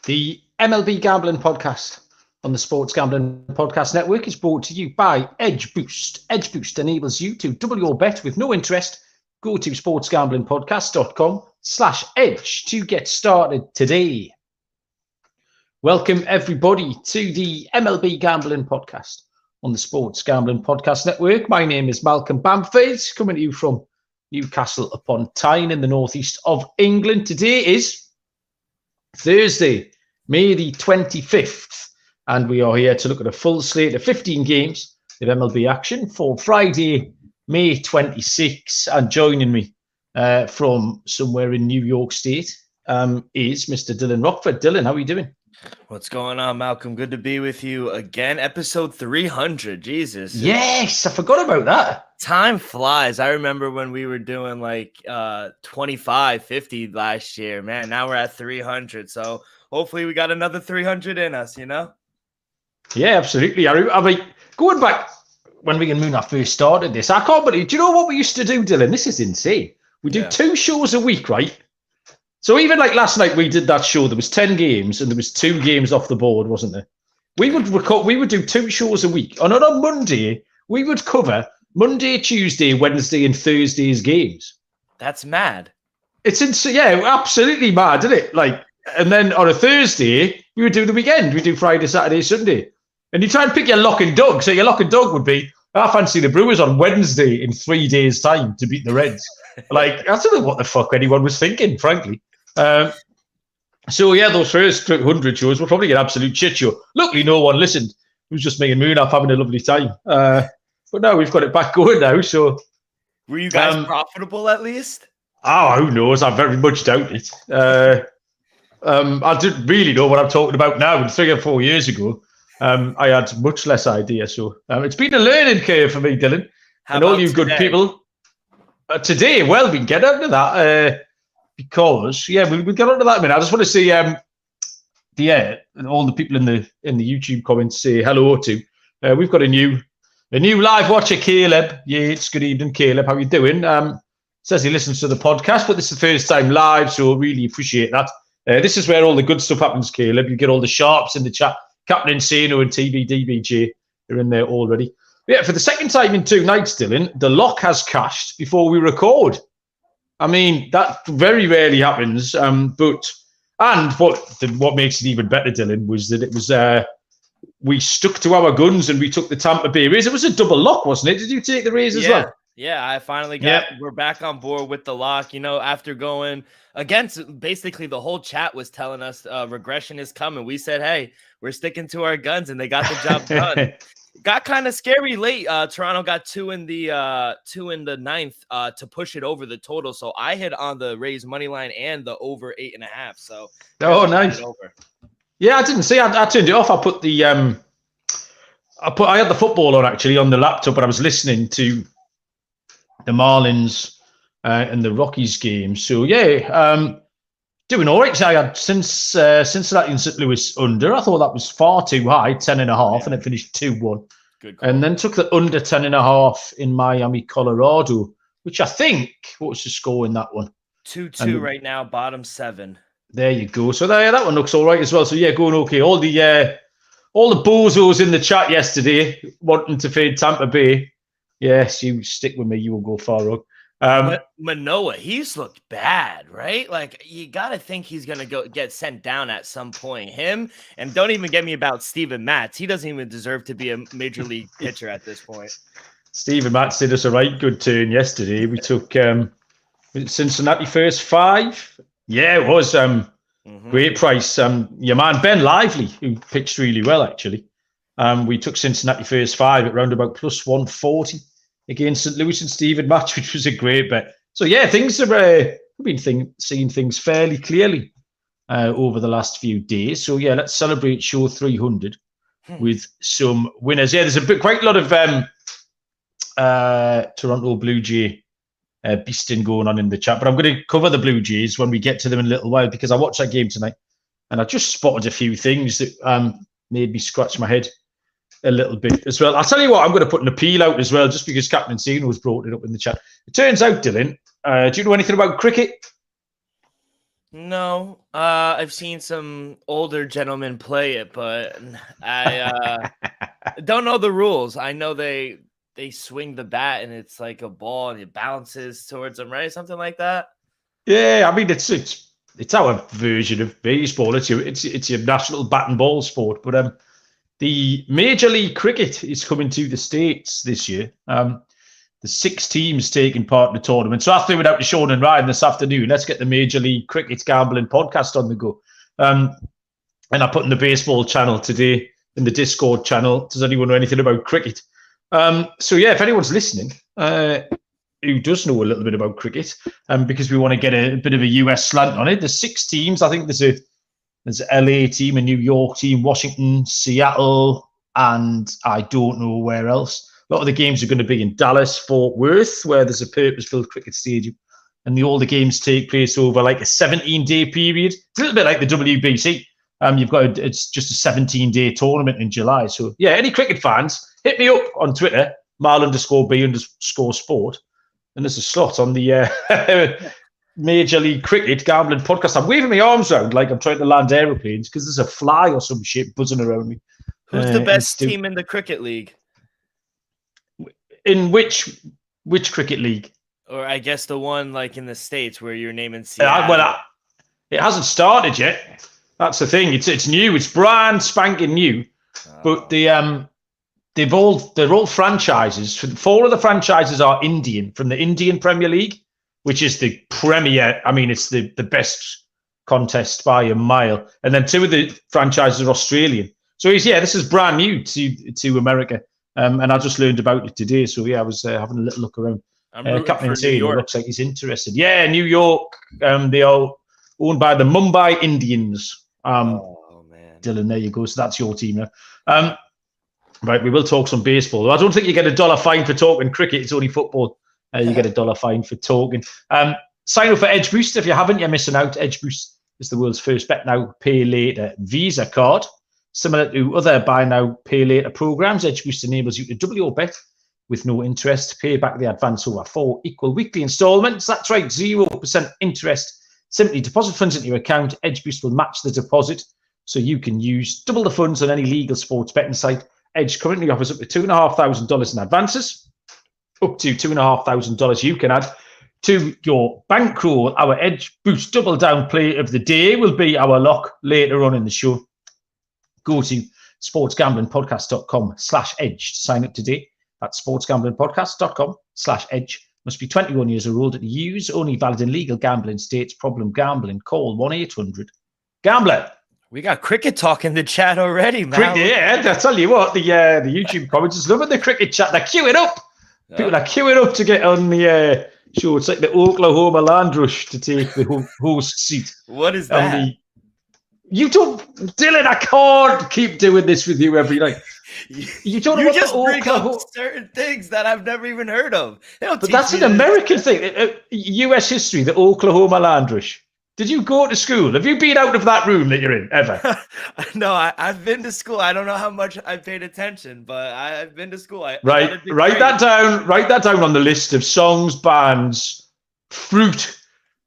The MLB Gambling Podcast on the Sports Gambling Podcast Network is brought to you by Edge Boost. Edge Boost enables you to double your bet with no interest. Go to sportsgamblingpodcast.com/edge to get started today. Welcome, everybody, to the MLB Gambling Podcast on the Sports Gambling Podcast Network. My name is Malcolm Bamford, coming to you from Newcastle upon Tyne in the northeast of England. Today is Thursday, May the 25th, and we are here to look at a full slate of 15 games of MLB action for Friday, May 26th. And joining me from somewhere in New York State is Mr. Dylan Rockford. Dylan, how are you doing? What's going on, Malcolm? Good to be with you again. Episode 300. Jesus. Yes, I forgot about that. Time flies. I remember when we were doing like 25, 50 last year. Man, now we're at 300. So hopefully we got another 300 in us, you know? Yeah, absolutely. I mean, going back when we and Moon first started this, I can't believe, do you know what we used to do, Dylan? This is insane. We do 2 shows a week, right? So even like last night, we did that show. There was 10 games and there was 2 games off the board, wasn't there? We would do 2 shows a week. And on a Monday, we would cover Monday, Tuesday, Wednesday, and Thursday's games. That's mad. It's insane. Yeah, absolutely mad, isn't it? Like, and then on a Thursday, we would do the weekend. We do Friday, Saturday, Sunday. And you try and pick your lock and dog. So your lock and dog would be, I fancy the Brewers on Wednesday in 3 days' time to beat the Reds. Like, I don't know what the fuck anyone was thinking, frankly. So yeah, those first 100 shows were probably an absolute shit show. Luckily, no one listened. It was just me and Moon having a lovely time. But now we've got it back going now. So, were you guys profitable at least? Oh, who knows? I very much doubt it. I didn't really know what I'm talking about now. And 3 or 4 years ago, I had much less idea. So it's been a learning curve for me, Dylan, and all you good people. Today, well, we can get into that. Because we'll get on to that in a minute. I just want to say, all the people in the YouTube comments say hello to. We've got a new live watcher, Caleb. Yeah, it's good evening, Caleb. How you doing? Says he listens to the podcast, but this is the first time live, so really appreciate that. This is where all the good stuff happens, Caleb. You get all the sharps in the chat. Captain Insano and TVDBJ are in there already. Yeah, for the second time in 2 nights, Dylan, the lock has cashed before we record. I mean, that very rarely happens. But what makes it even better, Dylan, was that it was we stuck to our guns and we took the Tampa Bay Rays. It was a double lock, wasn't it? Did you take the Rays as well? Yeah, I finally got. We're back on board with the lock. You know, after going against, basically the whole chat was telling us regression is coming. We said, hey, we're sticking to our guns, and they got the job done. Got kind of scary late. Toronto got 2 in the 9th to push it over the total. So I hit on the Rays money line and the over 8.5. So nice. Yeah, I didn't see. I turned it off. I put the I had the football on actually on the laptop, but I was listening to the Marlins and the Rockies game. So doing all right. I had Cincinnati and St. Louis under. I thought that was far too high, 10.5, and it finished 2-1. Good call. And then took the under 10.5 in Miami, Colorado, which I think, what was the score in that one? 2-2 right now, bottom 7. There you go. So that one looks all right as well. So going okay. All the bozos in the chat yesterday wanting to fade Tampa Bay. Yes, you stick with me. You will go far wrong. Manoah, he's looked bad, right? Like, you got to think he's going to get sent down at some point. Him, and don't even get me about Steven Matz. He doesn't even deserve to be a major league pitcher at this point. Steven Matz did us a right good turn yesterday. We took Cincinnati first 5. Yeah, it was great price. Your man Ben Lively, who pitched really well, actually. We took Cincinnati first 5 at round about plus 140. Against St. Louis and Steven Match, which was a great bet. So things are we've been seeing things fairly clearly over the last few days. So let's celebrate show 300 with some winners. Yeah, there's quite a lot of Toronto Blue Jay beasting going on in the chat, but I'm going to cover the Blue Jays when we get to them in a little while because I watched that game tonight and I just spotted a few things that made me scratch my head a little bit as well. I'll tell you what, I'm going to put an appeal out as well, just because Captain Insano has brought it up in the chat. It turns out, Dylan, do you know anything about cricket? No. I've seen some older gentlemen play it, but I don't know the rules. I know they swing the bat and it's like a ball and it bounces towards them, right? Something like that. Yeah, I mean it's our version of baseball. It's your national bat and ball sport. But the Major League Cricket is coming to the States this year. The 6 teams taking part in the tournament. So after we went out to Sean and Ryan this afternoon, let's get the Major League Cricket Gambling podcast on the go. And I put in the baseball channel today, in the Discord channel, does anyone know anything about cricket? So yeah, if anyone's listening who does know a little bit about cricket, because we want to get a bit of a US slant on it, there's 6 teams. I think there's an LA team, a New York team, Washington, Seattle, and I don't know where else. A lot of the games are going to be in Dallas, Fort Worth, where there's a purpose-built cricket stadium. And all the games take place over like a 17-day period. It's a little bit like the WBC. It's just a 17-day tournament in July. So, yeah, any cricket fans, hit me up on Twitter, Mal_B_sport. And there's a slot on the Major League Cricket Gambling podcast. I'm waving my arms around like I'm trying to land aeroplanes because there's a fly or some shit buzzing around me. Who's the best team in the cricket league? In which cricket league? Or I guess the one like in the States where you're naming Seattle. It hasn't started yet. That's the thing. It's new. It's brand spanking new. But they're all franchises. 4 of the franchises are Indian, from the Indian Premier League, which is the premier. I mean, it's the best contest by a mile. And then 2 of the franchises are Australian. So this is brand new to America. And I just learned about it today. So, yeah, I was having a little look around. Captain Taylor looks like he's interested. Yeah, New York. They are owned by the Mumbai Indians. Oh, man. Dylan, there you go. So that's your team now. Right, we will talk some baseball. I don't think you get $1 fine for talking cricket. It's only football. You get $1 fine for talking. Sign up for Edge Boost. If you haven't, you're missing out. Edge Boost is the world's first bet now, pay later Visa card. Similar to other buy now, pay later programs, Edge Boost enables you to double your bet with no interest, pay back the advance over 4 equal weekly installments. That's right, 0% interest. Simply deposit funds into your account. Edge Boost will match the deposit so you can use double the funds on any legal sports betting site. Edge currently offers up to $2,500 in advances. Up to $2,500 you can add to your bankroll. Our Edge Boost double down play of the day will be our lock later on in the show. Go to sportsgamblingpodcast.com/edge to sign up today. That's sportsgamblingpodcast.com/edge. Must be 21 years or older to use. Only valid in legal gambling states. Problem gambling. Call 1-800-GAMBLER. We got cricket talk in the chat already, man. Yeah, I tell you what, the YouTube comments is loving the cricket chat. They're queuing up. People are queuing up to get on the show. It's like the Oklahoma Land Rush to take the host seat. What is that? You don't, Dylan, I can't keep doing this with you every night. You don't know you just bring up certain things that I've never even heard of. But that's an American thing. US history, the Oklahoma Land Rush. Did you go to school? Have you been out of that room that you're in ever? No, I've been to school. I don't know how much I paid attention, but I've been to school. Write that down. Write that down on the list of songs, bands, fruit,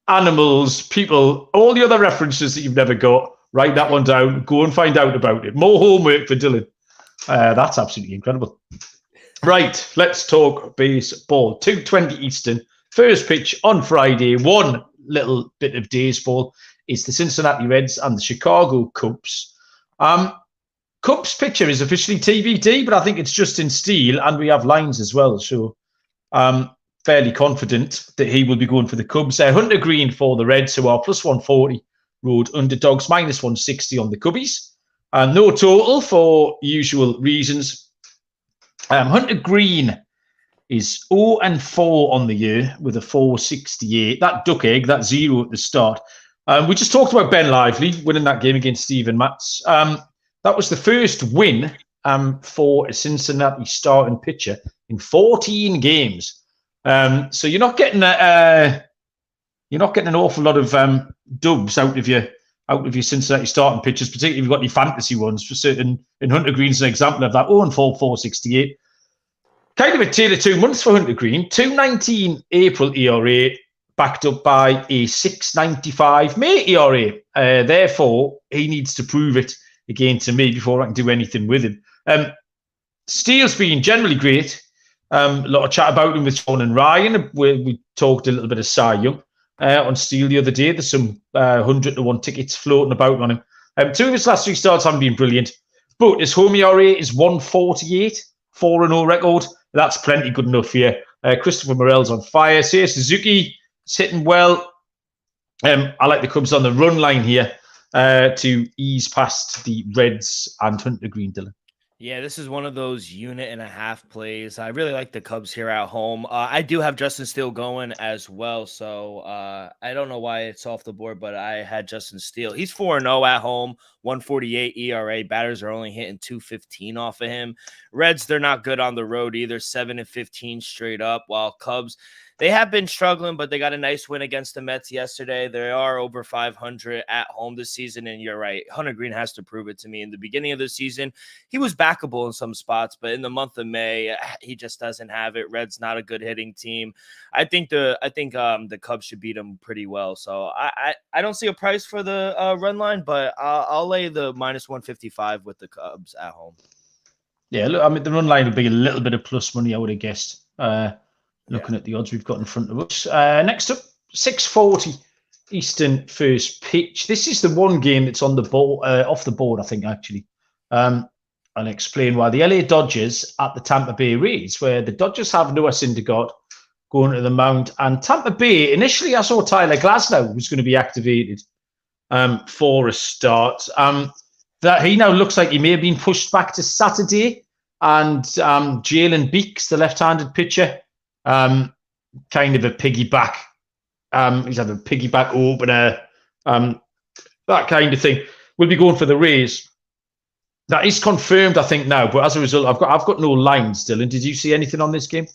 animals, people, all the other references that you've never got. Write that one down. Go and find out about it. More homework for Dylan. That's absolutely incredible. Right, let's talk baseball. 2:20 Eastern. First pitch on Friday. One little bit of baseball is the Cincinnati Reds and the Chicago Cubs. Cubs pitcher is officially TBD, but I think it's Justin Steele, and we have lines as well. So I'm fairly confident that he will be going for the Cubs. Hunter Green for the Reds, who are plus 140. Road underdogs, minus 160 on the Cubbies. No total for usual reasons. Hunter Green is 0-4 on the year with a 468. That duck egg, that 0 at the start. We just talked about Ben Lively winning that game against Steven Matz. That was the first win for a Cincinnati starting pitcher in 14 games. So you're not getting an awful lot of dubs out of your Cincinnati starting pitchers, particularly if you've got any fantasy ones. For certain, and Hunter Green's an example of that. 0-4, 468. Kind of a tale of 2 months for Hunter Green. 2.19 April ERA, backed up by a 6.95 mate ERA. Therefore, he needs to prove it again to me before I can do anything with him. Steele's been generally great. A lot of chat about him with Sean and Ryan. We talked a little bit of Cy Young on Steele the other day. There's some 100-1 tickets floating about on him. 2 of his last 3 starts haven't been brilliant, but his home ERA is 1.48, 4-0 record. That's plenty good enough here. Christopher Morel's on fire. Seiya Suzuki is hitting well. I like the Cubs on the run line here to ease past the Reds and Hunter Green, Dylan. Yeah, this is one of those 1.5 plays. I really like the Cubs here at home. I do have Justin Steele going as well, so I don't know why it's off the board, but I had Justin Steele. He's 4-0 at home, 1.48 ERA. Batters are only hitting 2.15 off of him. Reds, they're not good on the road either, 7-15 straight up, while Cubs, they have been struggling, but they got a nice win against the Mets yesterday. They are over 500 at home this season, and you're right. Hunter Green has to prove it to me. In the beginning of the season, he was backable in some spots, but in the month of May, he just doesn't have it. Red's not a good hitting team. I think the Cubs should beat them pretty well. So I don't see a price for the run line, but I'll lay the -155 with the Cubs at home. Yeah, look, I mean, the run line would be a little bit of plus money, I would have guessed. Looking at the odds we've got in front of us. Next up, 6:40 Eastern first pitch. This is the one game that's on the ball, off the board, I think, actually. I'll explain why. The LA Dodgers at the Tampa Bay Rays, where the Dodgers have Noah Syndergaard going to the mound. And Tampa Bay, initially I saw Tyler Glasnow was going to be activated for a start. That he now looks like he may have been pushed back to Saturday. And Jalen Beeks, the left-handed pitcher, kind of a piggyback. He's had a piggyback opener, that kind of thing. We'll be going for the Rays. That is confirmed, I think, now. But as a result, I've got no lines, Dylan. Did you see anything on this game?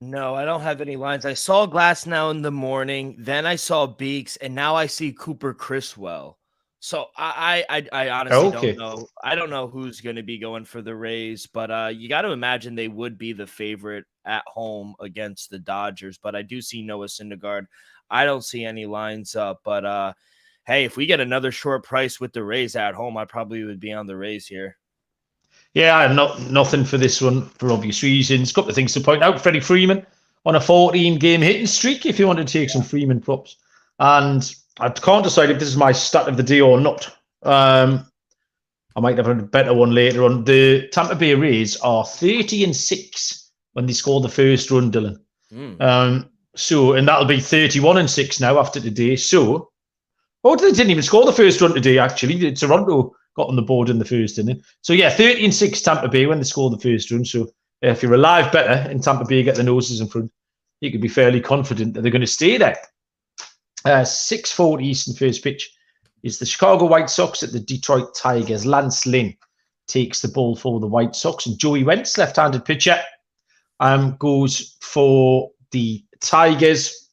No, I don't have any lines. I saw Glasnow in the morning, then I saw Beeks, and now I see Cooper Criswell. So I honestly don't know. I don't know who's going to be going for the Rays, but you got to imagine they would be the favorite at home against the Dodgers. But I do see Noah Syndergaard. I don't see any lines up. But hey, if we get another short price with the Rays at home, I probably would be on the Rays here. Yeah, I have nothing for this one for obvious reasons. A couple of things to point out. Freddie Freeman on a 14-game hitting streak, if you want to take some Freeman props. And I can't decide if this is my stat of the day or not. I might have a better one later on. The Tampa Bay Rays are 30-6 when they score the first run, Dylan. And that'll be 31-6 now after today. So, they didn't even score the first run today, actually. Toronto got on the board in the first inning. So, yeah, 30-6 Tampa Bay when they score the first run. So, if you're alive better and Tampa Bay get the noses in front, you can be fairly confident that they're going to stay there. 6:40 Eastern first pitch is the Chicago White Sox at the Detroit Tigers. Lance Lynn takes the ball for the White Sox, and Joey Wentz, left-handed pitcher, goes for the Tigers.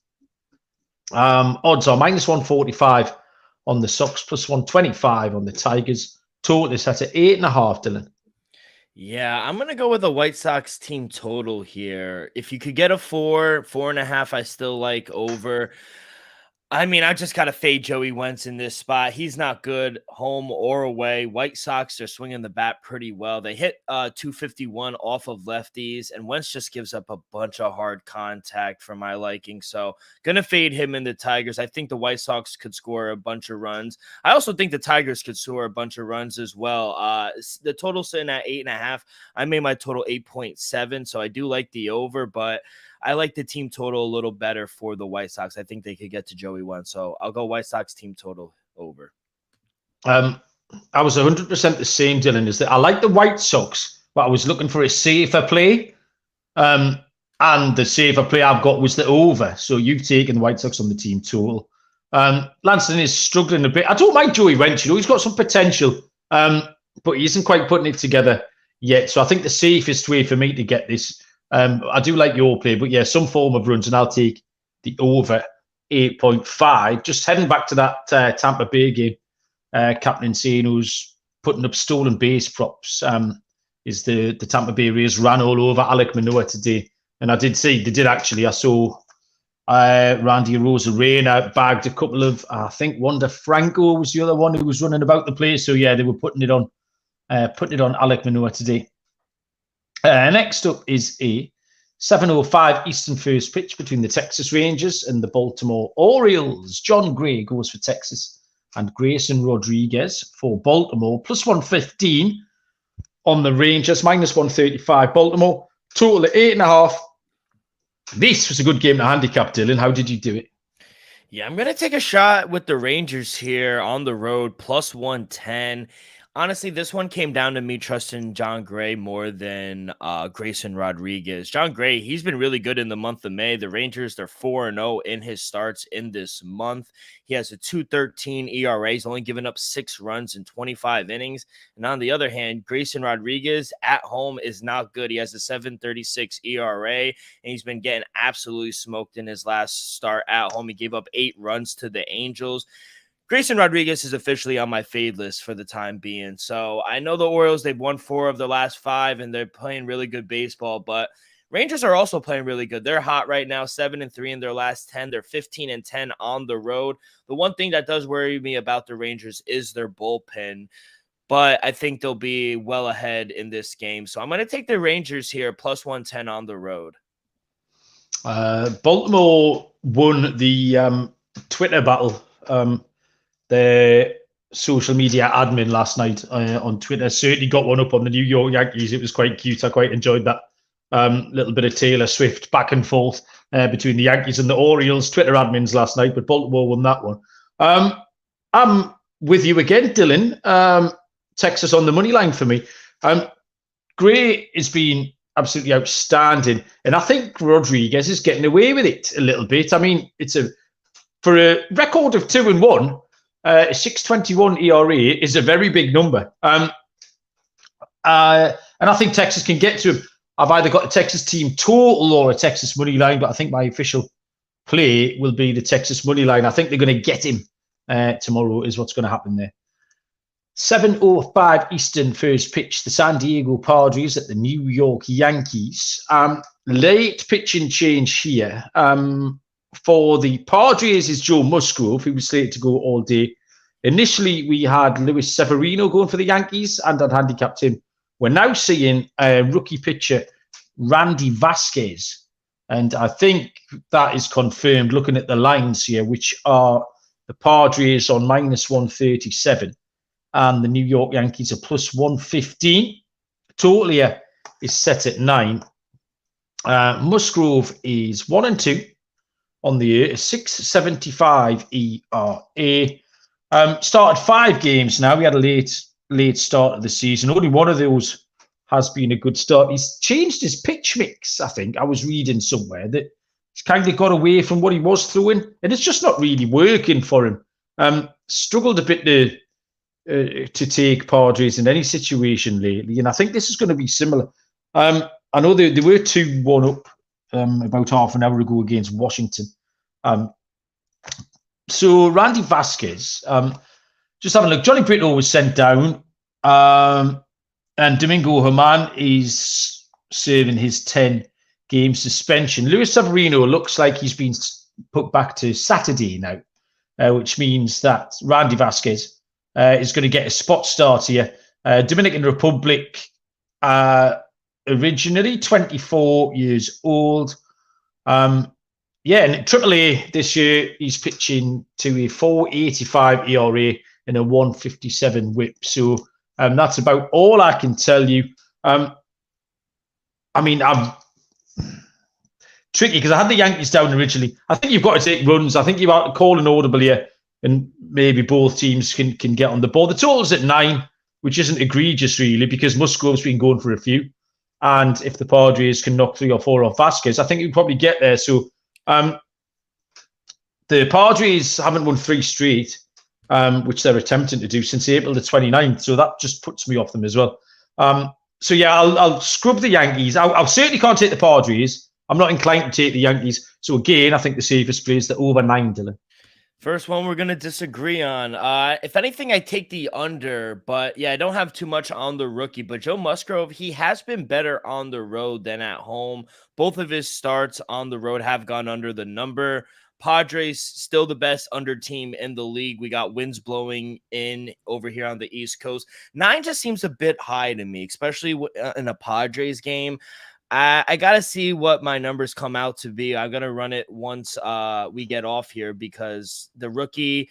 Odds are -145 on the Sox, +125 on the Tigers. Total is set at 8.5, Dylan. Yeah, I'm going to go with a White Sox team total here. If you could get a 4.5, I still like over. I mean, I just got to fade Joey Wentz in this spot. He's not good home or away. White Sox are swinging the bat pretty well. They hit 251 off of lefties, and Wentz just gives up a bunch of hard contact for my liking. So going to fade him in the Tigers. I think the White Sox could score a bunch of runs. I also think the Tigers could score a bunch of runs as well. The total's sitting at 8.5. I made my total 8.7, so I do like the over, but I like the team total a little better for the White Sox. I think they could get to Joey Wentz. So I'll go White Sox team total over. I was 100% the same, Dylan, is that I like the White Sox, but I was looking for a safer play. And the safer play I've got was the over. So you've taken the White Sox on the team total. Lanston is struggling a bit. I don't mind Joey Wentz. He's got some potential, but he isn't quite putting it together yet. So I think the safest way for me to get this, I do like your play, but yeah, some form of runs, and I'll take the over 8.5. Just heading back to that Tampa Bay game, Captain Insane, who's putting up stolen base props, is the Tampa Bay Rays ran all over Alek Manoah today. And I did see, I saw Randy Rosarena bagged a couple of, I think Wander Franco was the other one who was running about the place. So yeah, they were putting it on Alec Manoa today. Next up is a 7:05 Eastern first pitch between the Texas Rangers and the Baltimore Orioles. John Gray goes for Texas and Grayson Rodriguez for Baltimore. Plus 115 on the Rangers, minus 135 Baltimore. Total at 8.5. This was a good game to handicap, Dylan. How did you do it? Yeah, I'm going to take a shot with the Rangers here on the road, plus 110. Honestly, this one came down to me trusting John Gray more than Grayson Rodriguez. John Gray, he's been really good in the month of May. The Rangers, they're 4-0 in his starts in this month. He has a 2.13 ERA. He's only given up 6 runs in 25 innings. And on the other hand, Grayson Rodriguez at home is not good. He has a 7.36 ERA, and he's been getting absolutely smoked in his last start at home. He gave up 8 runs to the Angels. Grayson Rodriguez is officially on my fade list for the time being. So I know the Orioles, they've won 4 of the last 5, and they're playing really good baseball, but Rangers are also playing really good. They're hot right now, 7-3 in their last 10. They're 15-10 on the road. The one thing that does worry me about the Rangers is their bullpen, but I think they'll be well ahead in this game. So I'm going to take the Rangers here, plus 110 on the road. Baltimore won the Twitter battle. The social media admin last night on Twitter certainly got one up on the New York Yankees. It was quite cute. I quite enjoyed that little bit of Taylor Swift back and forth between the Yankees and the Orioles Twitter admins last night, but Baltimore won that one. I'm with you again, Dylan. Texas on the money line for me. Gray has been absolutely outstanding, and I think Rodriguez is getting away with it a little bit. I mean, for a record of 2-1. A 6.21 ERA is a very big number. And I think Texas can get to him. I've either got a Texas team total or a Texas money line, but I think my official play will be the Texas money line. I think they're going to get him tomorrow is what's going to happen there. 7:05 Eastern first pitch. The San Diego Padres at the New York Yankees. Late pitching change here. For the Padres is Joe Musgrove, who was slated to go all day. Initially, we had Luis Severino going for the Yankees, and I'd handicapped him. We're now seeing rookie pitcher Randy Vasquez, and I think that is confirmed looking at the lines here, which are the Padres on minus 137, and the New York Yankees are plus 115. Total here is set at 9. Musgrove is 1-2. On the year, 6.75 ERA. Started 5 games now. We had a late start of the season. Only one of those has been a good start. He's changed his pitch mix, I think. I was reading somewhere that he's kind of got away from what he was throwing, and it's just not really working for him. Struggled a bit to take Padres in any situation lately, and I think this is going to be similar. I know they were 2-1 up about half an hour ago against Washington. So Randy Vasquez, just having a look, Johnny Brito was sent down, and Domingo Germán is serving his 10-game suspension. Luis Severino looks like he's been put back to Saturday now, which means that Randy Vasquez is going to get a spot start here. Dominican Republic, originally 24 years old. And AAA this year, he's pitching to a 4.85 ERA and a 1.57 whip. So that's about all I can tell you. I'm tricky because I had the Yankees down originally. I think you've got to take runs. I think you've got to call an audible here, and maybe both teams can get on the board. The total's at 9, which isn't egregious really, because Musgrove's been going for a few. And if the Padres can knock 3 or 4 off Vasquez, I think you probably get there. So the Padres haven't won 3 straight, which they're attempting to do since April the 29th. So that just puts me off them as well. So yeah, I'll scrub the Yankees. I certainly can't take the Padres. I'm not inclined to take the Yankees. So again, I think the safest play is the over 9, Dylan. First one we're going to disagree on. If anything, I take the under, but yeah, I don't have too much on the rookie. But Joe Musgrove, he has been better on the road than at home. Both of his starts on the road have gone under the number. Padres still the best under team in the league. We got winds blowing in over here on the East Coast. 9 just seems a bit high to me, especially in a Padres game. I got to see what my numbers come out to be. I'm going to run it once we get off here because the rookie,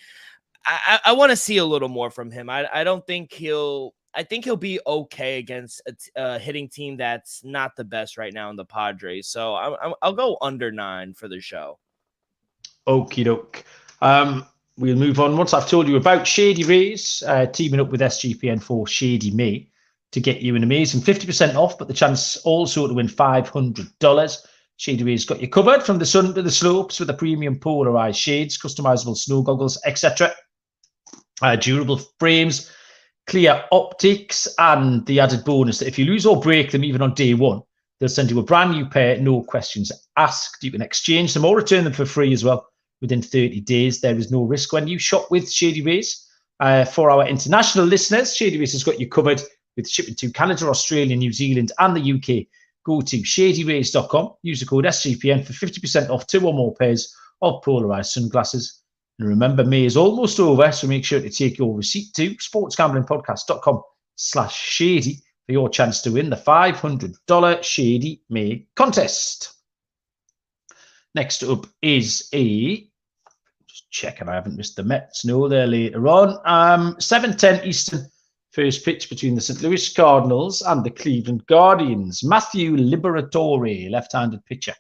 I want to see a little more from him. I don't think I think he'll be okay against a hitting team that's not the best right now in the Padres. So I'll go under 9 for the show. Okie doke. We'll move on. Once I've told you about Shady Rays, teaming up with SGPN for Shady May, to get you an amazing 50% off, but the chance also to win $500. Shady Rays got you covered from the sun to the slopes with the premium polarized shades, customizable snow goggles, etc. Durable frames, clear optics, and the added bonus that if you lose or break them even on day one, they'll send you a brand new pair, no questions asked. You can exchange them or return them for free as well within 30 days. There is no risk when you shop with Shady Rays. For our international listeners, Shady Rays has got you covered with shipping to Canada, Australia, New Zealand, and the UK. Go to shadyrays.com, use the code SGPN for 50% off 2 or more pairs of polarized sunglasses. And remember, May is almost over, so make sure to take your receipt to sportsgamblingpodcast.com/shady for your chance to win the $500 Shady May contest. Next up is just checking I haven't missed the Mets. No, they're later on. 7:10 Eastern. First pitch between the St. Louis Cardinals and the Cleveland Guardians. Matthew Liberatore, left-handed pitcher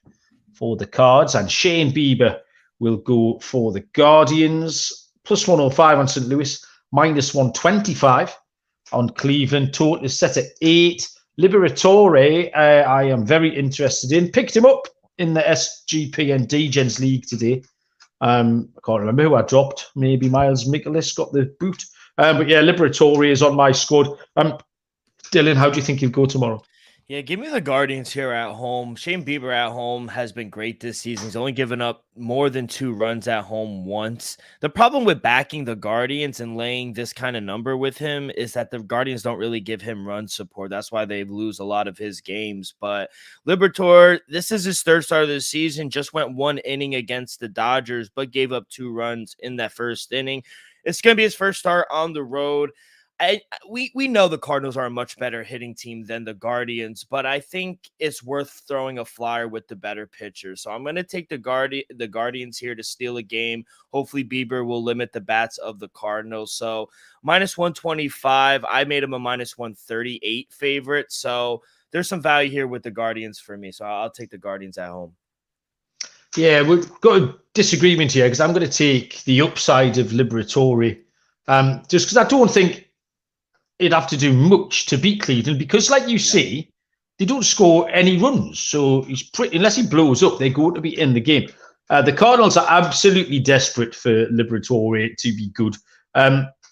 for the Cards, and Shane Bieber will go for the Guardians. Plus 105 on St. Louis, minus 125 on Cleveland. Total is set at 8. Liberatore, I am very interested in. Picked him up in the SGPN Degens League today. I can't remember who I dropped. Maybe Miles Mikolas got the boot. But yeah, Liberatore is on my squad. Dylan, how do you think he'll go tomorrow? Yeah, give me the Guardians here at home. Shane Bieber at home has been great this season. He's only given up more than 2 runs at home once. The problem with backing the Guardians and laying this kind of number with him is that the Guardians don't really give him run support. That's why they lose a lot of his games. But Liberatore, this is his 3rd start of the season. Just went 1 inning against the Dodgers, but gave up 2 runs in that 1st inning. It's going to be his 1st start on the road. We know the Cardinals are a much better hitting team than the Guardians, but I think it's worth throwing a flyer with the better pitcher. So I'm going to take the Guardians here to steal a game. Hopefully Bieber will limit the bats of the Cardinals. So minus 125, I made him a minus 138 favorite. So there's some value here with the Guardians for me. So I'll take the Guardians at home. Yeah, we've got a disagreement here because I'm going to take the upside of Liberatore just because I don't think it'd have to do much to beat Cleveland because, like you say, they don't score any runs. So he's unless he blows up, they're going to be in the game. The Cardinals are absolutely desperate for Liberatore to be good.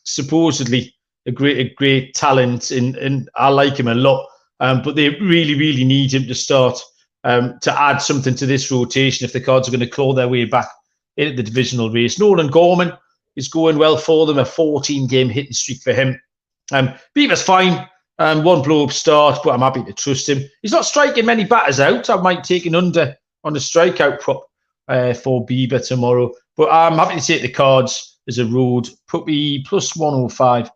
Supposedly a great talent, and I like him a lot. But they really, really need him to start to add something to this rotation if the Cards are going to claw their way back into the divisional race. Nolan Gorman is going well for them, a 14-game hitting streak for him. Bieber's fine, 1 blow-up start, but I'm happy to trust him. He's not striking many batters out. I might take an under on the strikeout prop for Bieber tomorrow, but I'm happy to take the Cards as a road puppy, plus 105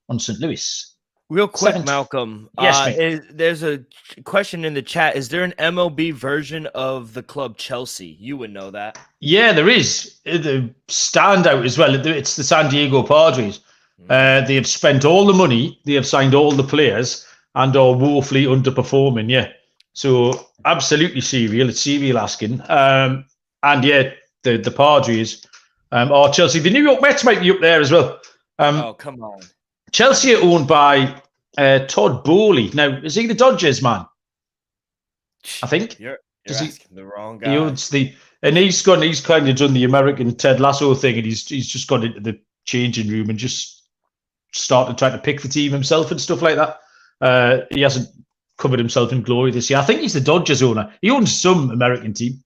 on St. Louis. Real quick, Malcolm. Yes, there's a question in the chat. Is there an MLB version of the club Chelsea? You would know that. Yeah, there is. The standout as well. It's the San Diego Padres. They have spent all the money. They have signed all the players and are woefully underperforming. Yeah. So absolutely serial. It's serial asking. And yeah, the Padres are Chelsea. The New York Mets might be up there as well. Oh, come on. Chelsea are owned by Todd Bowley. Now, is he the Dodgers man? I think. You're asking the wrong guy. He owns he's kind of done the American Ted Lasso thing, and he's just gone into the changing room and just started trying to pick the team himself and stuff like that. He hasn't covered himself in glory this year. I think he's the Dodgers owner. He owns some American team.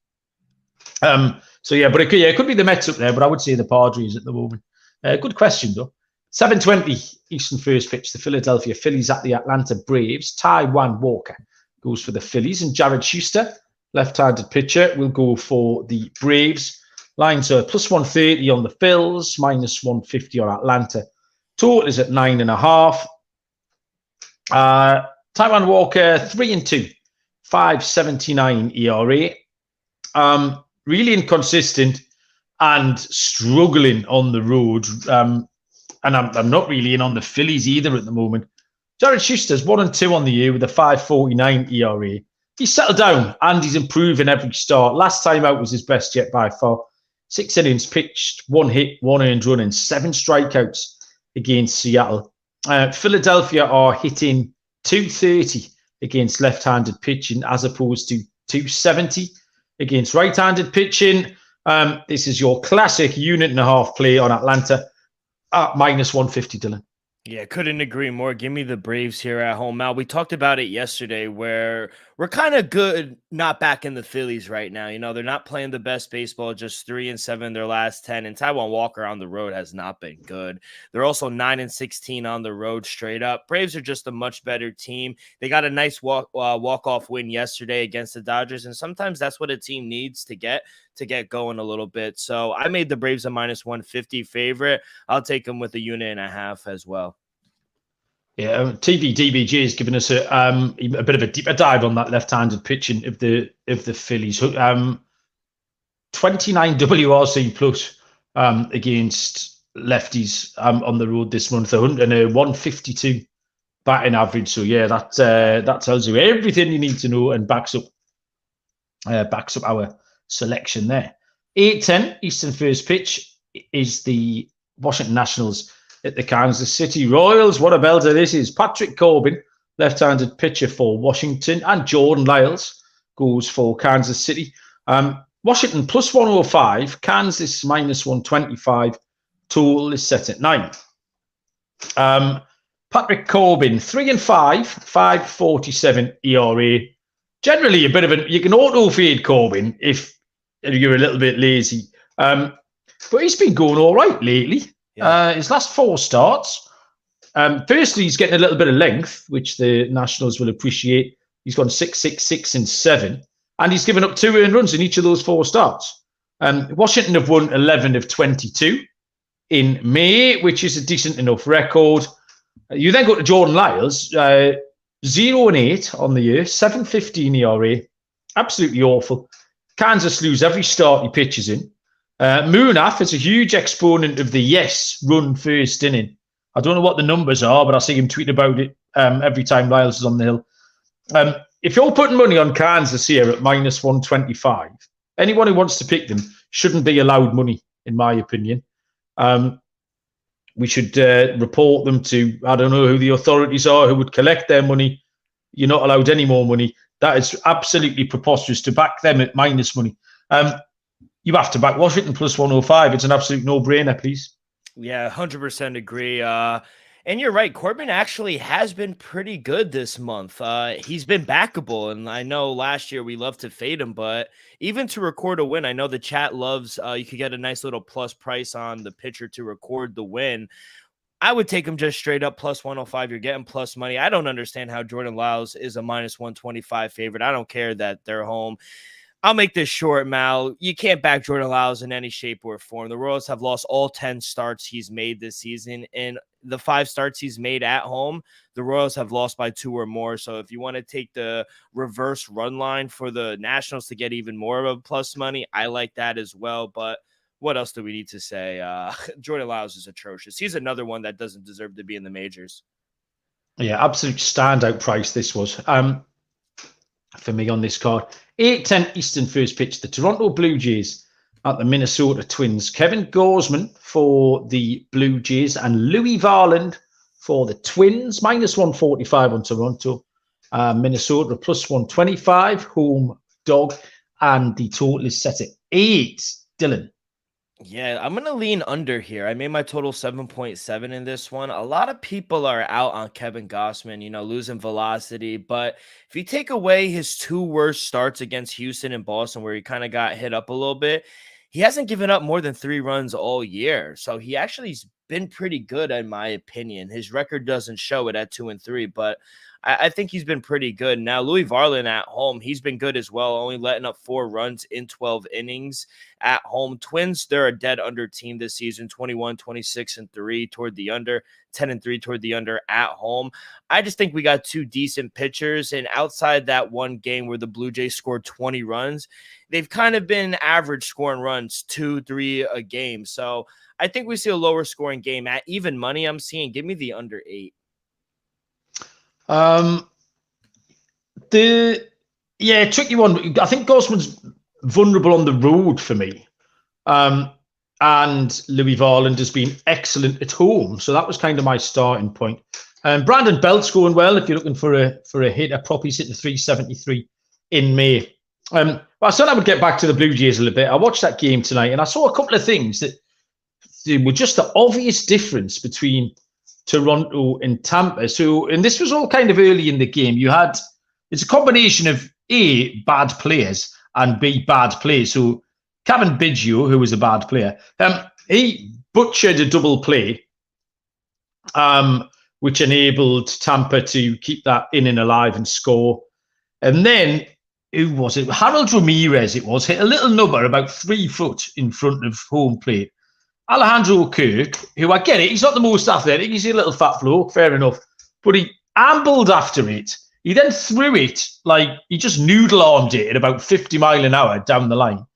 So yeah, but it could be the Mets up there, but I would say the Padres at the moment. Good question though. 7:20 Eastern first pitch. The Philadelphia Phillies at the Atlanta Braves. Taiwan Walker goes for the Phillies, and Jared Schuster, left-handed pitcher, will go for the Braves. Lines are plus 130 on the Phils, minus 150 on Atlanta. Total is at 9.5. Taiwan Walker 3-2, 5.79 ERA. Really inconsistent and struggling on the road. And I'm not really in on the Phillies either at the moment. Jared Schuster's 1-2 on the year with a 5.49 ERA. He's settled down and he's improving every start. Last time out was his best yet by far. 6 innings pitched, 1 hit, 1 earned run, and 7 strikeouts against Seattle. Philadelphia are hitting 230 against left-handed pitching as opposed to 270 against right-handed pitching. This is your classic unit and a half play on Atlanta at minus 150, Dylan. Yeah, couldn't agree more. Give me the Braves here at home. Mal, we talked about it yesterday where we're kind of good not back in the Phillies right now. You know, they're not playing the best baseball, just 3-7 their last 10. And Taiwan Walker on the road has not been good. They're also 9-16 on the road straight up. Braves are just a much better team. They got a nice walk-off win yesterday against the Dodgers. And sometimes that's what a team needs to get going a little bit. So I made the Braves a minus 150 favorite. I'll take them with a unit and a half as well. Yeah, TVDBG has given us a bit of a deeper dive on that left-handed pitching of the Phillies. 29 WRC plus against lefties on the road this month, and a 152 batting average. So yeah, that tells you everything you need to know and backs up our selection there. 8:10 Eastern first pitch is the Washington Nationals at the Kansas City Royals. What a belter this is. Patrick Corbin, left-handed pitcher for Washington, and Jordan Lyles goes for Kansas City. Washington plus 105, Kansas minus 125. Total is set at 9. Patrick Corbin, 3-5, 5.47 ERA. Generally, a bit of you can auto-fade Corbin if you're a little bit lazy. But he's been going all right lately. Yeah. His last 4 starts. Firstly, he's getting a little bit of length, which the Nationals will appreciate. He's gone 6, 6, 6, and 7. And he's given up 2 earned runs in each of those 4 starts. Washington have won 11 of 22 in May, which is a decent enough record. You then go to Jordan Lyles, 0-8 on the year, 7.15 ERA. Absolutely awful. Kansas lose every start he pitches in. Munaf is a huge exponent of the yes run first inning. I don't know what the numbers are, but I see him tweet about it every time Lyles is on the hill. If you're putting money on Kansas here at minus 125, anyone who wants to pick them shouldn't be allowed money, in my opinion. We should report them to, I don't know who the authorities are who would collect their money. You're not allowed any more money. That is absolutely preposterous to back them at minus money. You have to back Washington plus 105. It's an absolute no-brainer, please. Yeah, 100% agree. And you're right. Corbin actually has been pretty good this month. He's been backable. And I know last year we loved to fade him, but even to record a win, I know the chat loves, you could get a nice little plus price on the pitcher to record the win. I would take him just straight up plus 105. You're getting plus money. I don't understand how Jordan Lyles is a minus 125 favorite. I don't care that they're home. I'll make this short, Mal. You can't back Jordan Lyles in any shape or form. The Royals have lost all 10 starts he's made this season. And the 5 starts he's made at home, the Royals have lost by 2 or more. So if you want to take the reverse run line for the Nationals to get even more of a plus money, I like that as well. But what else do we need to say? Jordan Lyles is atrocious. He's another one that doesn't deserve to be in the majors. Yeah, absolute standout price this was. For me on this card. 8:10 Eastern first pitch. The Toronto Blue Jays at the Minnesota Twins. Kevin Gausman for the Blue Jays and Louis Varland for the Twins. Minus 145 on Toronto. Minnesota plus 125. Home dog. And the total is set at 8. Dylan. Yeah, I'm going to lean under here. I made my total 7.7 in this one. A lot of people are out on Kevin Gausman, losing velocity. But if you take away his 2 worst starts against Houston and Boston, where he kind of got hit up a little bit, he hasn't given up more than 3 runs all year. So he actually's been pretty good, in my opinion. His record doesn't show it at 2-3, but I think he's been pretty good. Now, Louis Varland at home, he's been good as well, only letting up 4 runs in 12 innings at home. Twins, they're a dead under team this season, 21, 26-3 toward the under, 10-3 toward the under at home. I just think we got 2 decent pitchers, and outside that one game where the Blue Jays scored 20 runs, they've kind of been average scoring runs, 2-3 a game. So I think we see a lower scoring game. At even money, I'm seeing, give me the under 8. Tricky one. I think Gosman's vulnerable on the road for me. And Louis Varland has been excellent at home. So that was kind of my starting point. Brandon Belt's going well if you're looking for a hit. A prop, he's hitting 373 in May. But I said I would get back to the Blue Jays a little bit. I watched that game tonight and I saw a couple of things that were just the obvious difference between Toronto and Tampa. So, and this was all kind of early in the game. It's a combination of A, bad players, and B, bad plays. So Kevin Biggio, who was a bad player, he butchered a double play, which enabled Tampa to keep that inning alive and score. And then, who was it? Harold Ramirez, hit a little number about 3 foot in front of home plate. Alejandro Kirk, who I get it, he's not the most athletic, he's a little fat bloke, fair enough, but he ambled after it. He then threw it like he just noodle-armed it at about 50 miles an hour down the line.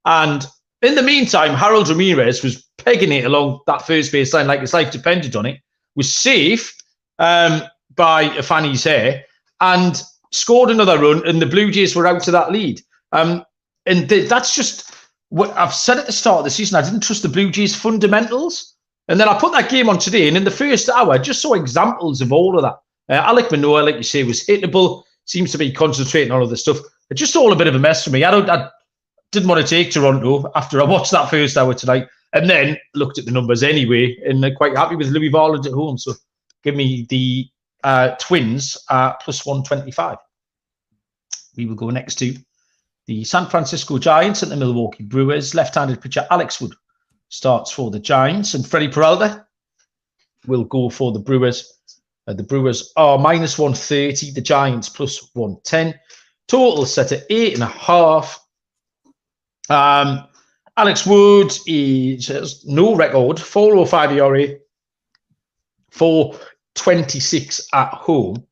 And in the meantime, Harold Ramirez was pegging it along that first base line like his life depended on it, was safe by a fanny's hair, and scored another run, and the Blue Jays were out to that lead. That's just what I've said at the start of the season. I didn't trust the Blue Jays fundamentals. And then I put that game on today, and in the first hour, I just saw examples of all of that. Alec Manoah, like you say, was hittable, seems to be concentrating on all the stuff. It's just all a bit of a mess for me. I didn't want to take Toronto after I watched that first hour tonight, and then looked at the numbers anyway, and I'm quite happy with Louis Varland at home. So give me the Twins plus 125. We will go next to the San Francisco Giants and the Milwaukee Brewers. Left-handed pitcher Alex Wood starts for the Giants, and Freddie Peralta will go for the Brewers. The Brewers are minus 130, the Giants plus 110. Total set at 8.5. Alex Wood has no record, 4.05 ERA, 4.26 at home.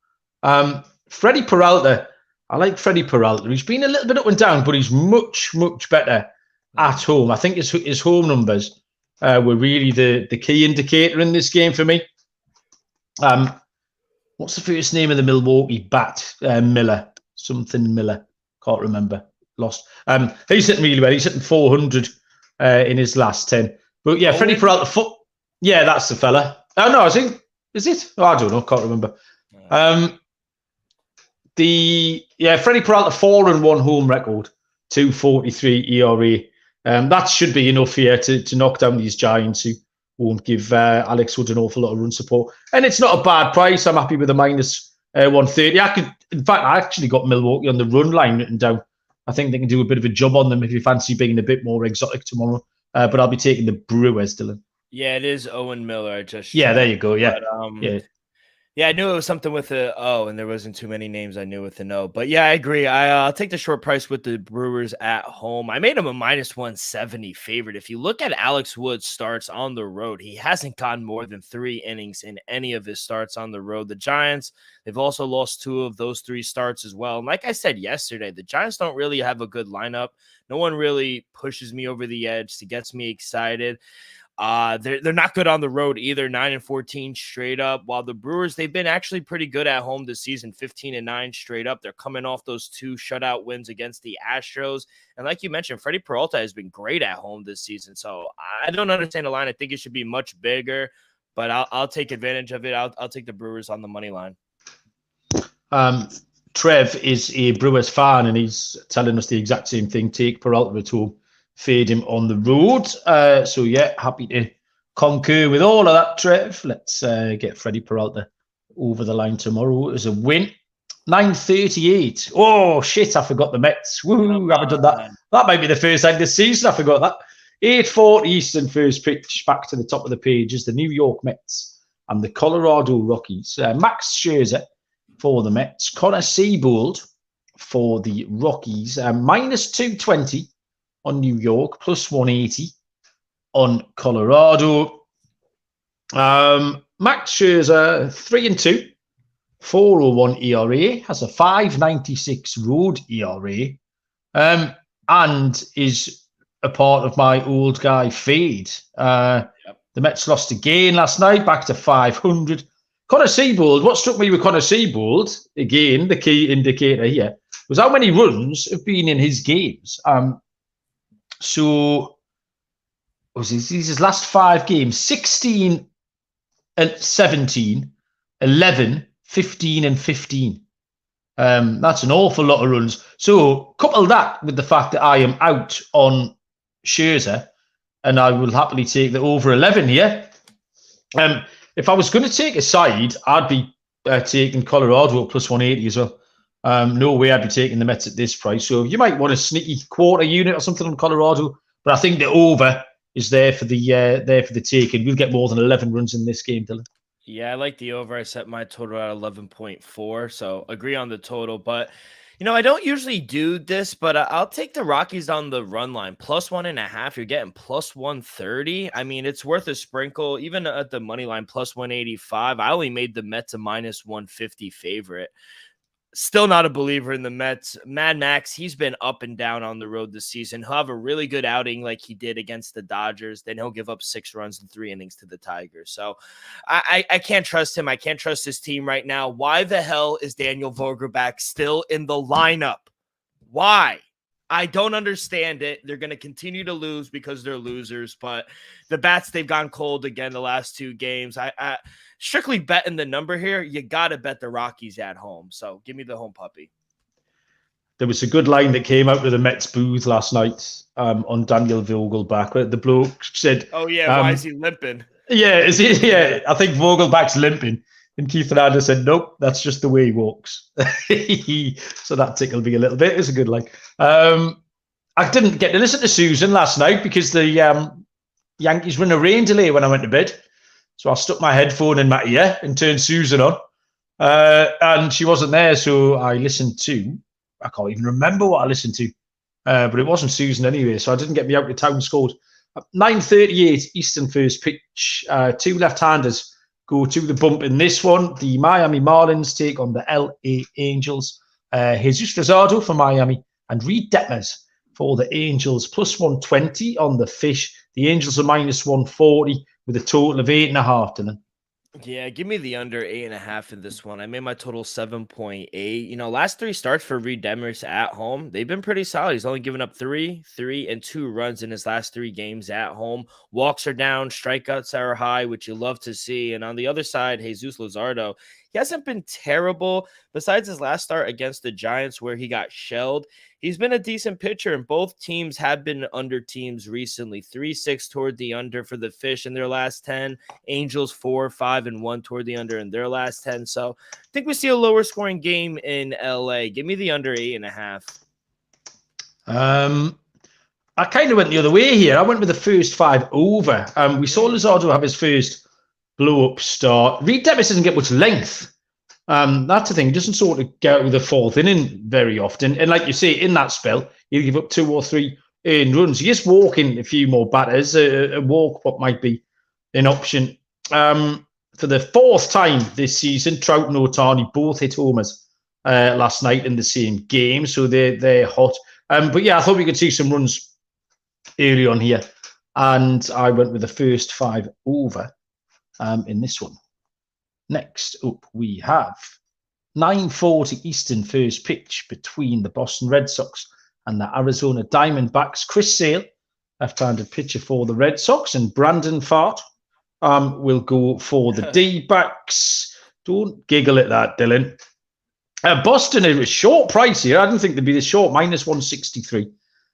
Freddie Peralta, I like Freddie Peralta. He's been a little bit up and down, but he's much, much better at home. I think his home numbers were really the key indicator in this game for me. What's the first name of the Milwaukee bat? Miller. Something Miller. Can't remember. Lost. He's hitting really well. He's hitting 400 in his last 10. But yeah, Freddie Peralta. Yeah, that's the fella. Oh, no, is it? Oh, I don't know. Can't remember. Freddie Peralta, 4-1 home record, 2.43 ERA. That should be enough here to knock down these Giants who won't give Alex Wood an awful lot of run support. And it's not a bad price. I'm happy with the minus 130. I actually got Milwaukee on the run line written down. I think they can do a bit of a job on them if you fancy being a bit more exotic tomorrow. But I'll be taking the Brewers, Dylan. Yeah, it is Owen Miller. There you go. Yeah. But, yeah, I knew it was something with the O, and there wasn't too many names I knew with the no. But yeah, I agree. I'll take the short price with the Brewers at home. I made him a minus 170 favorite. If you look at Alex Wood's starts on the road, he hasn't gotten more than 3 innings in any of his starts on the road. The Giants, they've also lost 2 of those 3 starts as well. And like I said yesterday, the Giants don't really have a good lineup. No one really pushes me over the edge to gets me excited. They're not good on the road either, 9-14 straight up. While the Brewers, they've been actually pretty good at home this season, 15-9 straight up. They're coming off those 2 shutout wins against the Astros. And like you mentioned, Freddie Peralta has been great at home this season. So I don't understand the line. I think it should be much bigger, but I'll take advantage of it. I'll take the Brewers on the money line. Trev is a Brewers fan, and he's telling us the exact same thing. Take Peralta at home. Fade him on the road. So yeah, happy to concur with all of that, Trev. Let's get Freddie Peralta over the line tomorrow as a win. 9:38. Oh shit, I forgot the Mets. Woo, haven't done that. That might be the first time this season I forgot that. 8:40 Eastern first pitch, back to the top of the page, is the New York Mets and the Colorado Rockies. Max Scherzer for the Mets, Connor Seabold for the Rockies, minus 220 on New York, plus 180 on Colorado. Max Scherzer, 3-2, 4.01 ERA, has a 5.96 road ERA, and is a part of my old guy fade. The Mets lost again last night, back to 500. Connor Seabold, what struck me with Connor Seabold, again, the key indicator here, was how many runs have been in his games. So, was his last 5 games, 16 and 17, 11, 15 and 15. That's an awful lot of runs. So, couple that with the fact that I am out on Scherzer, and I will happily take the over 11 here. If I was going to take a side, I'd be taking Colorado plus 180 as well. No way I'd be taking the Mets at this price. So you might want a sneaky quarter unit or something on Colorado, but I think the over is there for the taking. We'll get more than 11 runs in this game, Dylan. Yeah, I like the over. I set my total at 11.4, so agree on the total. But, you know, I don't usually do this, but I'll take the Rockies on the run line. Plus 1.5, you're getting plus 130. I mean, it's worth a sprinkle. Even at the money line, plus 185. I only made the Mets a minus 150 favorite. Still not a believer in the Mets. Mad Max, he's been up and down on the road this season. He'll have a really good outing like he did against the Dodgers. Then he'll give up 6 runs in 3 innings to the Tigers. So I can't trust him. I can't trust his team right now. Why the hell is Daniel Vogelbach still in the lineup? Why? I don't understand it. They're going to continue to lose because they're losers, but the bats, they've gone cold again the last 2 games. I strictly betting the number here. You got to bet the Rockies at home. So give me the home puppy. There was a good line that came out of the Mets booth last night on Daniel Vogelbach. The bloke said, "Oh yeah, why is he limping?" Yeah, is he? Yeah, I think Vogelbach's limping. And Keith Hernandez said, "Nope, that's just the way he walks." So that tickled me a little bit. It was a good line. I didn't get to listen to Susan last night because the Yankees were in a rain delay when I went to bed. So I stuck my headphone in my ear and turned Susan on. And she wasn't there, so I listened to, I can't even remember what I listened to, but it wasn't Susan anyway, so I didn't get me out of town scored. 9:38 Eastern first pitch. 2 left-handers go to the bump in this one. The Miami Marlins take on the LA Angels. Jesus Luzardo for Miami and Reed Detmers for the Angels. Plus 120 on the fish. The Angels are minus 140 with a total of 8.5 to them. Yeah, give me the under 8.5 in this one. I made my total 7.8. You know, last 3 starts for Reed Detmers at home, they've been pretty solid. He's only given up 3, 3, and 2 runs in his last 3 games at home. Walks are down, strikeouts are high, which you love to see. And on the other side, Jesus Luzardo, he hasn't been terrible. Besides his last start against the Giants where he got shelled, he's been a decent pitcher, and both teams have been under teams recently. 3-6 toward the under for the Fish in their last 10. Angels 4-5-1 toward the under in their last 10. So I think we see a lower scoring game in LA. Give me the under 8.5. I kind of went the other way here. I went with the first 5 over. We saw Luzardo have his first blow-up start. Reed Detmers doesn't get much length. That's the thing. He doesn't sort of get out with the 4th inning very often. And like you say, in that spell, he'll give up 2 or 3 earned runs. He is walking a few more batters. A walk what might be an option. For the 4th time this season, Trout and Ohtani both hit homers last night in the same game. So they're hot. But yeah, I thought we could see some runs early on here. And I went with the first 5 over in this one. Next up, we have 9:40 Eastern first pitch between the Boston Red Sox and the Arizona Diamondbacks. Chris Sale, left-handed pitcher for the Red Sox, and Brandon Pfaadt will go for the D-backs. Don't giggle at that, Dylan. Boston is a short price here. I didn't think they'd be this short, minus 163.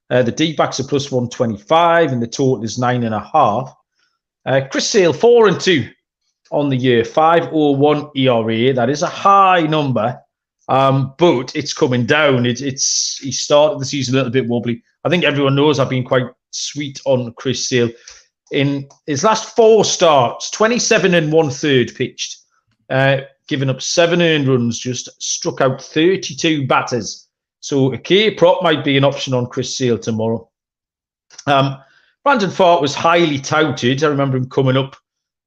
The D-backs are plus 125, and the total is 9.5. Chris Sale, 4-2. On the year, 5.01 ERA. That is a high number, but it's coming down. He started the season a little bit wobbly. I think everyone knows I've been quite sweet on Chris Sale. In his last 4 starts, 27 and 1/3 pitched, giving up 7 earned runs, just struck out 32 batters. So a K prop might be an option on Chris Sale tomorrow. Brandon Pfaadt was highly touted. I remember him coming up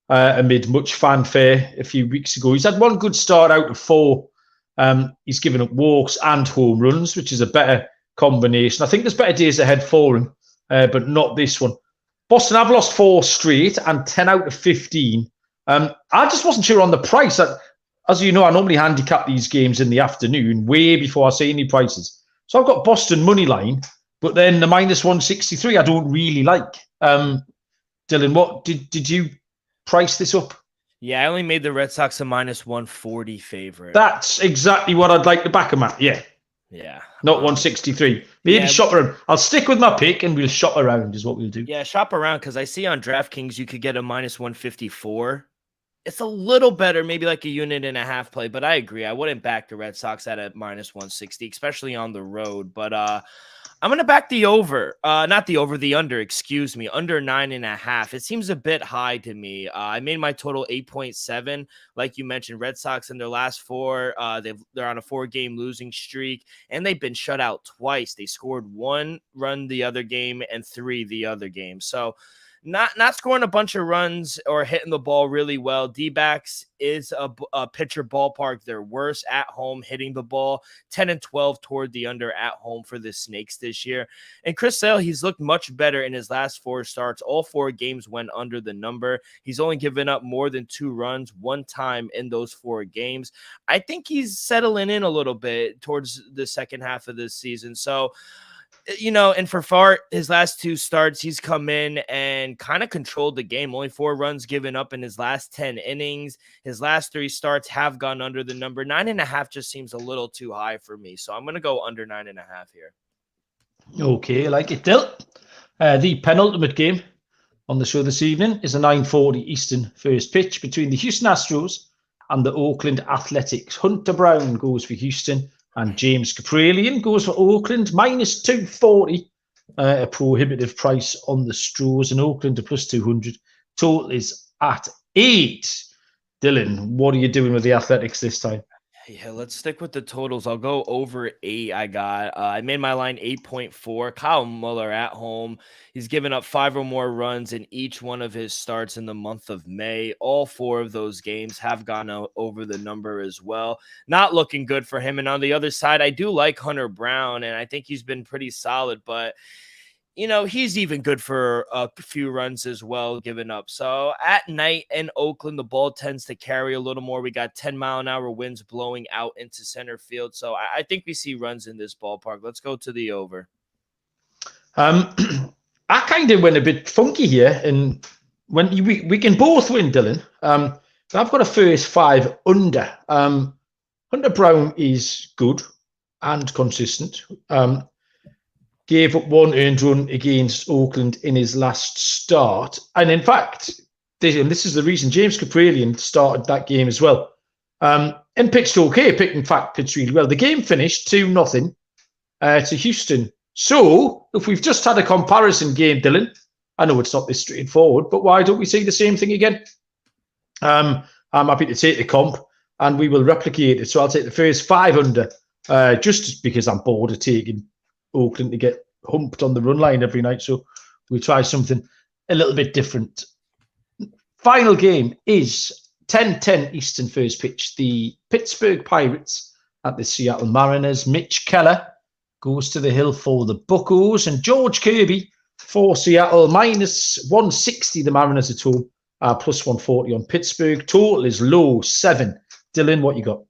amid much fanfare a few weeks ago. He's had 1 good start out of 4. He's given up walks and home runs, which is a better combination. I think there's better days ahead for him, but not this one. Boston have lost 4 straight and 10 out of 15. I just wasn't sure on the price. As you know, I normally handicap these games in the afternoon, way before I see any prices. So I've got Boston money line, but then the -163 I don't really like. Dylan, what did you price this up? Yeah, I only made the Red Sox a -140 favorite. That's exactly what I'd like to back them at. Yeah. Not 163. Maybe shop around. I'll stick with my pick and we'll shop around is what we'll do. Yeah, shop around, because I see on DraftKings you could get a -154. It's a little better, maybe like a unit and a half play, but I agree. I wouldn't back the Red Sox at a -160, especially on the road. But I'm going to back the over. Not the over, the under, excuse me. Under 9.5. It seems a bit high to me. I made my total 8.7. Like you mentioned, Red Sox in their last 4, they're on a 4-game losing streak, and they've been shut out twice. They scored 1 run the other game and 3 the other game. So not scoring a bunch of runs or hitting the ball really well. D-backs is a pitcher ballpark. They're worse at home hitting the ball, 10 and 12 toward the under at home for the Snakes this year. And Chris Sale, he's looked much better in his last 4 starts. All 4 games went under the number. He's only given up more than 2 runs 1 time in those 4 games. I think he's settling in a little bit towards the second half of this season. So, and for Pfaadt, his last 2 starts, he's come in and kind of controlled the game. Only 4 runs given up in his last 10 innings. His last 3 starts have gone under the number. 9.5 just seems a little too high for me. So I'm going to go under 9.5 here. Okay, I like it, Dill. The penultimate game on the show this evening is a 9:40 Eastern first pitch between the Houston Astros and the Oakland Athletics. Hunter Brown goes for Houston, and James Kaprielian goes for Oakland, -240, a prohibitive price on the Stros, and Oakland to +200. Total is at 8. Dylan, what are you doing with the Athletics this time? Yeah, let's stick with the totals. I'll go over 8. I made my line 8.4. Kyle Muller at home. He's given up 5 or more runs in each one of his starts in the month of May. All 4 of those games have gone over the number as well. Not looking good for him. And on the other side, I do like Hunter Brown, and I think he's been pretty solid, but he's even good for a few runs as well, given up. So at night in Oakland, the ball tends to carry a little more. We got 10-mile-an-hour winds blowing out into center field. So I think we see runs in this ballpark. Let's go to the over. I kind of went a bit funky here, and when we can both win, Dylan. I've got a first 5 under. Hunter Brown is good and consistent. Gave up 1 earned run against Oakland in his last start. And in fact, this is the reason James Kaprielian started that game as well. And pitched okay, pitched really well. The game finished 2-0 to Houston. So if we've just had a comparison game, Dylan, I know it's not this straightforward, but why don't we see the same thing again? I'm happy to take the comp and we will replicate it. So I'll take the first 5 under, just because I'm bored of taking Oakland to get humped on the run line every night. So we'll try something a little bit different. Final game is 10:10 Eastern first pitch. The Pittsburgh Pirates at the Seattle Mariners. Mitch Keller goes to the hill for the Buccos, and George Kirby for Seattle, -160. The Mariners at home, +140 on Pittsburgh. Total is low, 7. Dylan, what you got?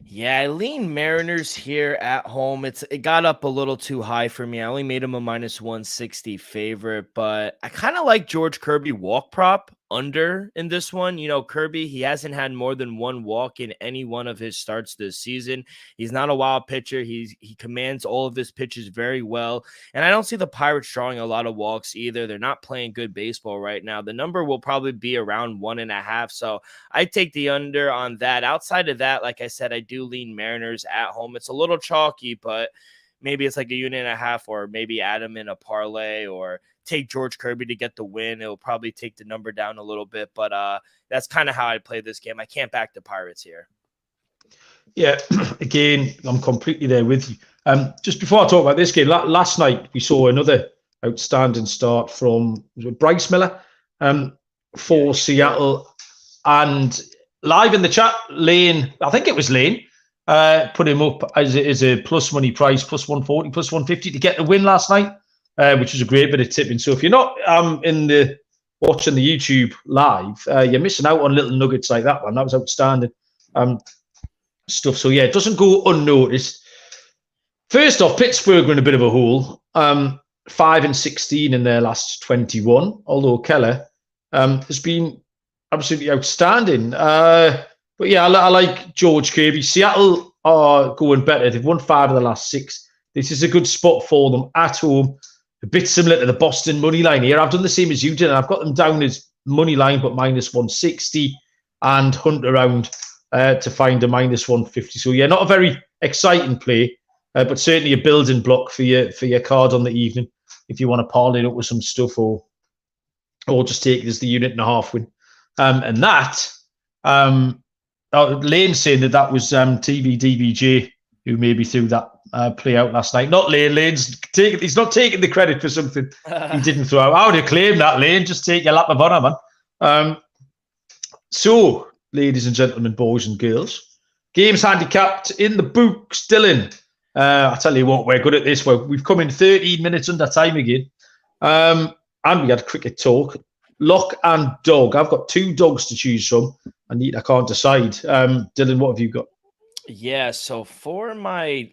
Yeah, I lean Mariners here at home. It got up a little too high for me. I only made him a -160 favorite, but I kind of like George Kirby walk prop under in this one. Kirby, he hasn't had more than 1 walk in any one of his starts this season. He's not a wild pitcher. He commands all of his pitches very well. And I don't see the Pirates drawing a lot of walks either. They're not playing good baseball right now. The number will probably be around 1.5. So I take the under on that. Outside of that, like I said, I do lean Mariners at home. It's a little chalky, but maybe it's like a unit and a half, or maybe add him in a parlay, or take George Kirby to get the win. It'll probably take the number down a little bit, but that's kind of how I play this game. I can't back the Pirates here. Yeah, again, I'm completely there with you. Just before I talk about this game, last night we saw another outstanding start from Bryce Miller for Seattle. And live in the chat, Lane, I think it was Lane, put him up as a plus money price, plus 140, plus 150 to get the win last night, which was a great bit of tipping. So if you're not watching the YouTube live, you're missing out on little nuggets like that one. That was outstanding stuff. So yeah, it doesn't go unnoticed. First off, Pittsburgh were in a bit of a hole. 5-16 in their last 21, although Keller has been absolutely outstanding. But yeah, I like George Kirby. Seattle are going better. They've won 5 of the last 6. This is a good spot for them at home. A bit similar to the Boston money line here. I've done the same as you did, and I've got them down as money line, but minus 160, and hunt around to find a minus 150. So yeah, not a very exciting play, but certainly a building block for your card on the evening if you want to parlay it up with some stuff, or just take it as the unit and a half win. And that, Lane saying that was TV DBJ who maybe threw that play out last night. Not Lane. He's not taking the credit for something he didn't throw out. I would have claimed that, Lane. Just take your lap of honor, man. So, ladies and gentlemen, boys and girls, games handicapped in the books. Dylan, I tell you what, we're good at this. We've come in 13 minutes under time again. And we had cricket talk. Lock and dog. I've got 2 dogs to choose from. I can't decide. Dylan, what have you got? Yeah, so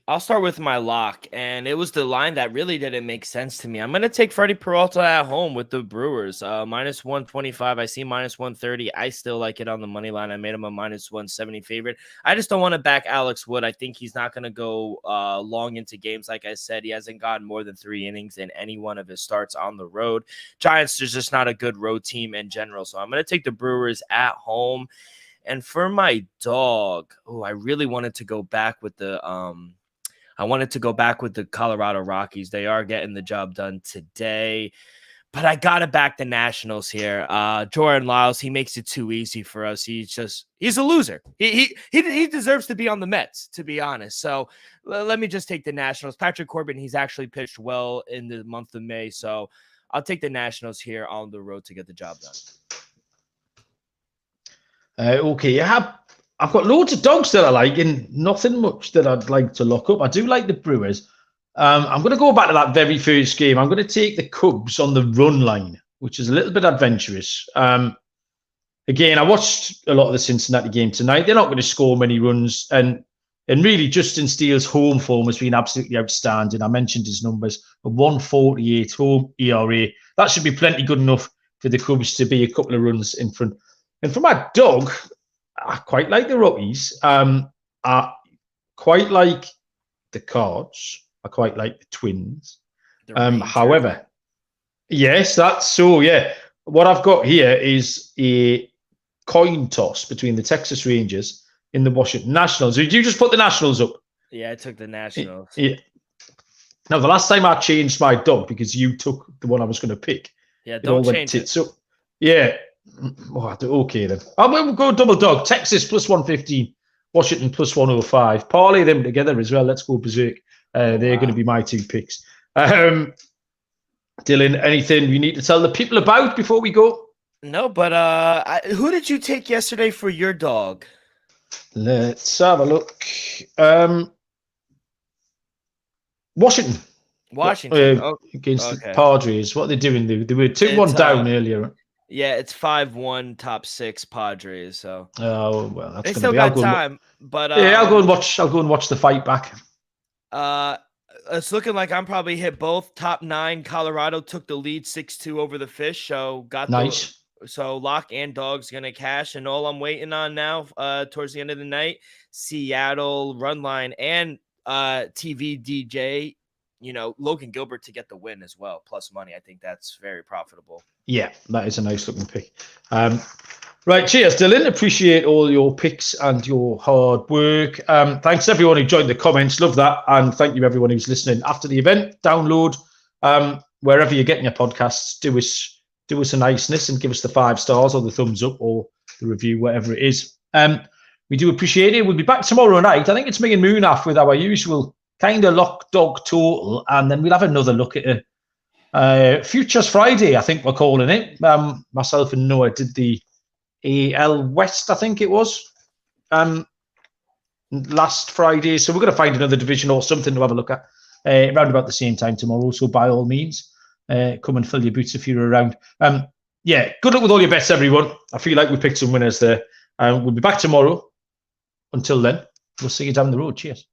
I'll start with my lock, and it was the line that really didn't make sense to me. I'm going to take Freddie Peralta at home with the Brewers, minus 125. I see minus 130. I still like it on the money line. I made him a minus 170 favorite. I just don't want to back Alex Wood. I think he's not going to go long into games. Like I said, he hasn't gotten more than 3 innings in any one of his starts on the road. Giants is just not a good road team in general, so I'm going to take the Brewers at home. And for my dog, I really wanted to go back with the Colorado Rockies. They are getting the job done today, but I gotta back the Nationals here. Jordan Lyles, he makes it too easy for us. He's a loser. He deserves to be on the Mets, to be honest. So let me just take the Nationals. Patrick Corbin, he's actually pitched well in the month of May, so I'll take the Nationals here on the road to get the job done. Okay, I've got loads of dogs that I like and nothing much that I'd like to lock up. I do like the Brewers. I'm going to go back to that very first game. I'm going to take the Cubs on the run line, which is a little bit adventurous. Again, I watched a lot of the Cincinnati game tonight. They're not going to score many runs. And really, Justin Steele's home form has been absolutely outstanding. I mentioned his numbers, a 148 home ERA. That should be plenty good enough for the Cubs to be a couple of runs in front. And for my dog, I quite like the Rockies. I quite like the Cards. I quite like the Twins. However, yes, that's so, yeah. What I've got here is a coin toss between the Texas Rangers and the Washington Nationals. Did you just put the Nationals up? Yeah, I took the Nationals. Yeah. Now, the last time I changed my dog because you took the one I was going to pick. Yeah, don't change it. So, yeah. Okay, then. We'll go double dog. Texas plus 115. Washington plus 105. Parlay them together as well. Let's go berserk. They're going to be my 2 picks. Dylan, anything you need to tell the people about before we go? No, but who did you take yesterday for your dog? Let's have a look. Washington. Against the Padres. What are they doing? They were 2-1 down earlier. Yeah, it's 5-1 top 6 Padres. So well, they still got time. But yeah, I'll go and watch the fight back. It's looking like I'm probably hit both. Top 9 Colorado took the lead 6-2 over the Fish. So got nice. So lock and dog's gonna cash, and all I'm waiting on now, towards the end of the night, Seattle run line and TV DJ. Logan Gilbert to get the win as well, plus money. I think that's very profitable. Yeah, that is a nice looking pick. Right, cheers, Dylan. Appreciate all your picks and your hard work. Thanks everyone who joined the comments. Love that. And thank you everyone who's listening after the event. Download wherever you're getting your podcasts. Do us a niceness and give us the 5 stars or the thumbs up or the review, whatever it is. We do appreciate it. We'll be back tomorrow night. I think it's me and Moonaf with our usual kind of lock dog total, and then we'll have another look at Futures Friday, I think we're calling it. Myself and Noah did the AL West, I think it was, last Friday. So we're going to find another division or something to have a look at around about the same time tomorrow. So by all means, come and fill your boots if you're around. Yeah, good luck with all your bets, everyone. I feel like we picked some winners there. We'll be back tomorrow. Until then, we'll see you down the road. Cheers.